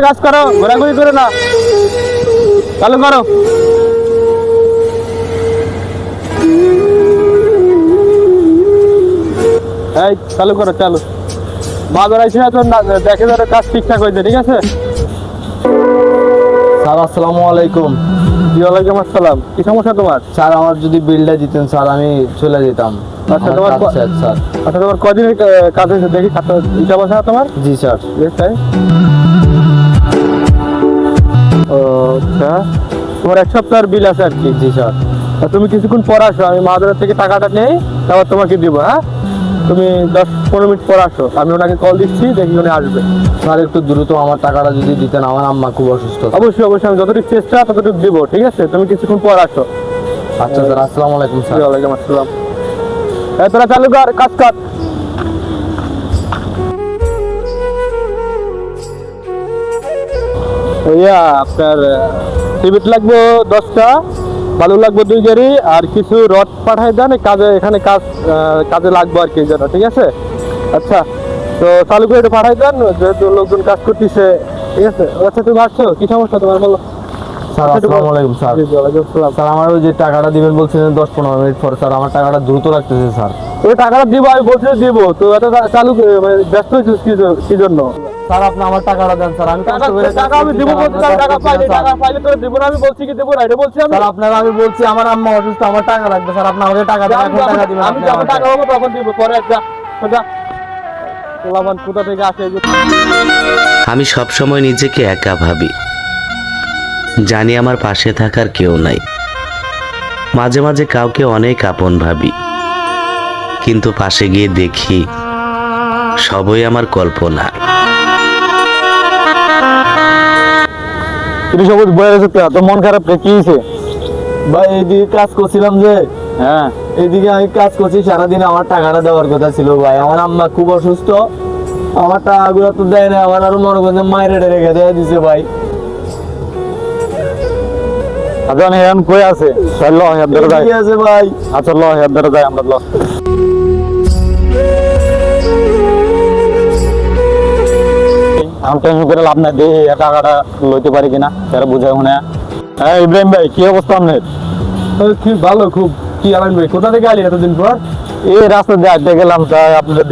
কাজ করো, ঘোরাঘুরি করে না, চালু করো। এই চালু করো, চালু। বাজার আইসি না তো, দেখে ধরো কাজ ঠিকঠাক হয়েছে, ঠিক আছে? স্যার আসসালামু আলাইকুম। জি ওয়ালাইকুম আসসালাম। কি সমস্যা তোমার? স্যার আমার যদি বিলটা দিতেন স্যার আমি চলে যেতাম। আচ্ছা তোমার স্যার আচ্ছা তোমার কদিনের কাজ হয়েছে দেখি? ইটা বসা তোমার? জি স্যার। তাই? ও আচ্ছা, তোমার এক সপ্তাহের বিল আছে আর কি? জি স্যার। তুমি কিছুক্ষণ পর আসো, আমি মাহাজনের থেকে টাকাটা নেই, তারপর তোমাকে দিব। হ্যাঁ, তুমি 10-15 মিনিট পর আসো, আমি ওনাকে কল দিচ্ছি, দেখি উনি আসবে। স্যার একটু দ্রুত আমার টাকাটা যদি দিতেন, আমার আম্মা খুব অসুস্থ। অবশ্যই অবশ্যই, আমি যতটুকু চেষ্টা ততটুকু দিব, ঠিক আছে? তুমি কিছুক্ষণ পর আসো। আচ্ছা স্যার, আসসালামু আলাইকুম স্যার। ওয়ালাইকুম আসসালাম। তোরা চালু কর, কাজ কর। ভাইয়া আপনার সিমেন্ট লাগবে 10টা, বালু লাগবে 2 গাড়ি, আর কিছু রড পাঠাই দেন কাজে, এখানে কাজে লাগবে আর কি জন্য, ঠিক আছে? আচ্ছা, তো চালু করে একটু পাঠাই দেন, যেহেতু লোকজন কাজ করতেছে, ঠিক আছে? আচ্ছা তুমি আসছো, কি সমস্যা তোমার বলো? স্যার আসসালামু আলাইকুম স্যার। ওয়ালাইকুম আসসালাম। স্যার আমার ওই যে টাকাটা দিবেন বলছিলেন 10-15 মিনিট পর, স্যার আমার টাকাটা দ্রুত লাগতেছে স্যার। ওই টাকাটা দিব, আমি বলছি দিব, তো এটা চালু ব্যস্ত হয়েছিস কি জন্য? স্যার আপনি আমার টাকাটা দেন স্যার, আমি টাকা আমি দিব বলছি, টাকা পাইলে তোরা দিব না, আমি বলছি কি দেবো না, এটা বলছি আমি। স্যার আপনার আমি বলছি আমার আম্মা অসুস্থ, আমার টাকা লাগবে স্যার, আপনি আমাকে টাকা দেন, এখন টাকা দিবেন। আমি যখন টাকা পাবো তখন দিব, পরে একটা পোলাপান কোথা থেকে আসে? আমি সবসময় নিজেকে একা ভাবি, জানি আমার পাশে থাকার কেউ নাই। মাঝে মাঝে কাউকে অনেক আপন ভাবি, কিন্তু পাশে গিয়ে দেখি সবই আমার কল্পনা। সবুজ বয়ে গেছে তো, মন খারাপ কি হয়েছে ভাই? এইদিকে কাজ করছিলাম যে, হ্যাঁ এইদিকে আমি কাজ করছি সারাদিন, আমার টাকাটা দেওয়ার কথা ছিল ভাই। আমার আম্মা খুব অসুস্থ, আমার টাকাগুলো তো দেয় না, আমার আরো মনে করেন মায়ের রেখে দেওয়া দিছে ভাই। আচ্ছা এখন কই আছে? ল হেয়ার ধরে যাই। ঠিক আছে ভাই। আচ্ছা ল হেয়ার ধরে যাই আমরা, ল। আমি টেনশন করে লাভ নাই, দেখি টাকাটা লইতে পারি কিনা, তারা বুঝাই মনে। হ্যাঁ ইব্রাহিম ভাই, কি অবস্থা আপনার? খুব ভালো, খুব। কি আলাইন ভাই, কোথা থেকে আলি এতদিন পর? এই রাস্তা দিয়ে আড্ডা গেলাম, তাই আপনাদের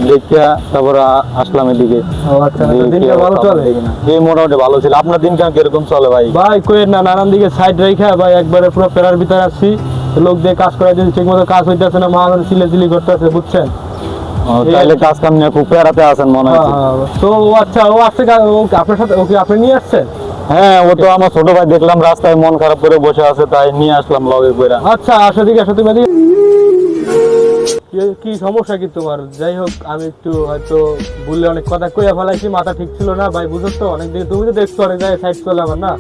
দেখিয়া তারপর আসলাম এদিকে। আচ্ছা, দিনটা ভালো চলে? এই মোটামুটি ভালো ছিল। আপনার দিন কেমন কিরকম চলে ভাই? ভাই কই না, নানান দিকে সাইড রেখা ভাই, একবারে পুরো পেরার ভিতরে আসছি, লোক দিয়ে কাজ করাই দিচ্ছি, ঠিক মতো কাজ হইতেছে না, মা চিলি করতেছে, বুঝছেন? তাহলে কাজ কাম নিয়ে খুব প্যারাতে আছেন মনে হচ্ছে। তো আচ্ছা, ও আসছে আপনার সাথে, ওকে আপনি নিয়ে আসছেন? হ্যাঁ, ও তো আমার ছোট ভাই, দেখলাম রাস্তায় মন খারাপ করে বসে আছে, তাই নিয়ে আসলাম লগে করে। আচ্ছা আসো দিকে, আসো তুমি। কি সমস্যা কি তোমার? যাই হোক, আমি একটু হয়তো বললে অনেক কথা কইয়া ফেলাইছি, মাথা ঠিক ছিল না ভাই, বুঝো তো? অনেক দিকে তুমি তো দেখছো অনেক জায়গায় সাইড চলে আমার না,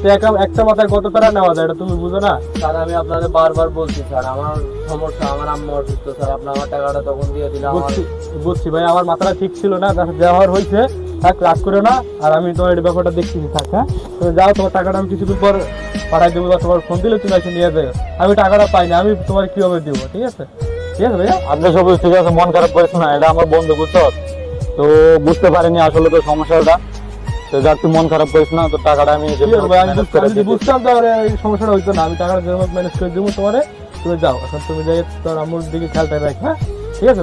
তো একটা মাথায় কত প্যারা নেওয়া যায়, এটা তুমি বুঝো না? স্যার আমি আপনাদের বারবার বলছি স্যার, আমার সমস্যা, আমার আম্মা অসুস্থ স্যার, আপনি আমার টাকাটা তখন দিয়ে দিলে। বুঝছি ভাই, আমার মাথাটা ঠিক ছিল না, যাওয়ার হয়েছে, থাক রাগ করে না, আর আমি তোমার এই ব্যাপারটা দেখতেছি। থাক, হ্যাঁ তুমি যাও, তোমার টাকাটা আমি কিছুদিন পর পাঠাই দেবো, বা তোমার ফোন দিলে তুমি এসে নিয়ে যাবে। আমি টাকাটা পাই না, আমি তোমার কিভাবে দিব? ঠিক আছে, ঠিক আছে ভাইয়া? আপনি সব ঠিক আছে, মন খারাপ করিস না, এটা আমার বন্ধু, বুঝছো তো? বুঝতে পারিনি আসলে তো সমস্যাটা, তো যাক তুই মন খারাপ করিস না, তো টাকাটা আমি বুঝতাম তো এই সমস্যাটা হইতো না, আমি টাকাটা যেরকম ম্যানেজ করে দেবো তোমারে, তুমি যাও এখন, তুমি যাই তোর আম্মুর দিকে খেয়ালটা রাখ, হ্যাঁ ঠিক আছে?